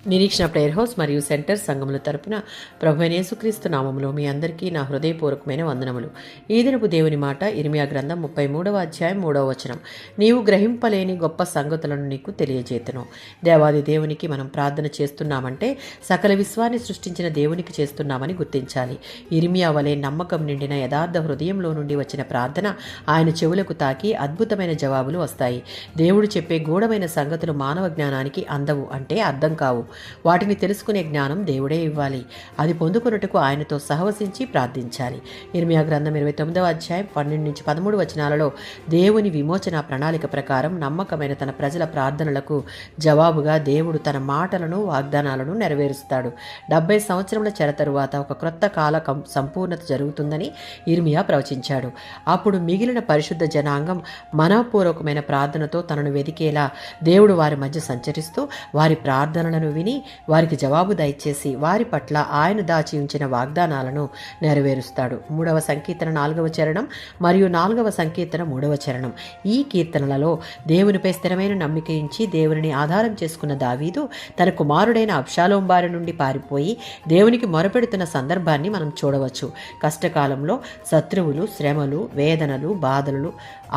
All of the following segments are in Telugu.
నిరీక్షణ ప్రేయర్ హౌస్ మరియు సెంటర్ సంఘముల తరపున ప్రభువైన యేసుక్రీస్తు నామములో మీ అందరికీ నా హృదయపూర్వకమైన వందనములు. ఈ దినపు దేవుని మాట ఇర్మియా గ్రంథం 33వ అధ్యాయం 3వ వచనం. నీవు గ్రహింపలేని గొప్ప సంగతులను నీకు తెలియజేతును. దేవాది దేవునికి మనం ప్రార్థన చేస్తున్నామంటే సకల విశ్వాన్ని సృష్టించిన దేవునికి చేస్తున్నామని గుర్తించాలి. ఇర్మియా వలె నమ్మకం నిండిన యథార్థ హృదయంలో నుండి వచ్చిన ప్రార్థన ఆయన చెవులకు తాకి అద్భుతమైన జవాబులు వస్తాయి. దేవుడు చెప్పే గూఢమైన సంగతులు మానవ జ్ఞానానికి అందవు అంటే అర్థం కావు. వాటిని తెలుసుకునే జ్ఞానం దేవుడే ఇవ్వాలి. అది పొందుకున్నట్టుకు ఆయనతో సహవసించి ప్రార్థించాలి. ఇర్మియా గ్రంథం 29వ అధ్యాయం 12-13 వచనాలలో దేవుని విమోచన ప్రణాళిక ప్రకారం నమ్మకమైన తన ప్రజల ప్రార్థనలకు జవాబుగా దేవుడు తన మాటలను వాగ్దానాలను నెరవేరుస్తాడు. 70 సంవత్సరముల చెర తరువాత ఒక క్రొత్త కాల సంపూర్ణత జరుగుతుందని ఇర్మియా ప్రవచించాడు. అప్పుడు మిగిలిన పరిశుద్ధ జనాంగం మనఃపూర్వకమైన ప్రార్థనతో తనను వెదికేలా దేవుడు వారి మధ్య సంచరిస్తూ వారి ప్రార్థనలను విని వారికి జవాబు దయచేసి వారి పట్ల ఆయన దాచి ఉంచిన వాగ్దానాలను నెరవేరుస్తాడు. 3వ సంకీర్తన 4వ చరణం మరియు 4వ సంకీర్తన 3వ చరణం. ఈ కీర్తనలలో దేవునిపై స్థిరమైన నమ్మిక ఉంచి దేవునిని ఆధారం చేసుకున్న దావీదు తన కుమారుడైన అబ్షాలోం బారి నుండి పారిపోయి దేవునికి మొరపెడుతున్న సందర్భాన్ని మనం చూడవచ్చు. కష్టకాలంలో శత్రువులు, శ్రమలు, వేదనలు, బాధలు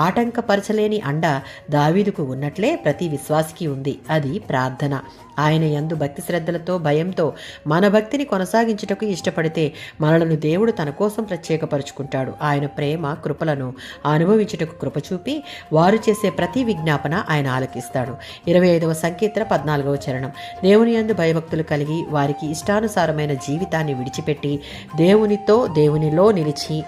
ఆటంకపరచలేని అండ దావీదుకు ఉన్నట్లే ప్రతి విశ్వాసికి ఉంది. అది ప్రార్థన. ఆయన యందు భక్తి శ్రద్ధలతో భయంతో మన భక్తిని కొనసాగించుటకు ఇష్టపడితే మనలను దేవుడు తన కోసం ప్రత్యేకపరుచుకుంటాడు. ఆయన ప్రేమ కృపలను అనుభవించుటకు కృప చూపి వారు చేసే ప్రతి విజ్ఞాపన ఆయన ఆలకిస్తాడు. 25వ సంకీర్తన 14వ చరణం. దేవుని యందు భయభక్తులు కలిగి వారికి ఇష్టానుసారమైన జీవితాన్ని విడిచిపెట్టి దేవునిలో నిలిచి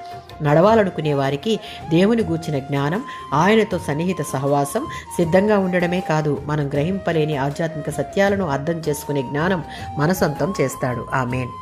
నడవాలనుకునే వారికి దేవుని గూర్చిన జ్ఞానం, ఆయనతో సన్నిహిత సహవాసం సిద్ధంగా ఉండడమే కాదు, మనం గ్రహింపలేని ఆధ్యాత్మిక సత్యాలను అర్థం చేసుకునే జ్ఞానం మన సొంతం చేస్తాడు. ఆమేన్.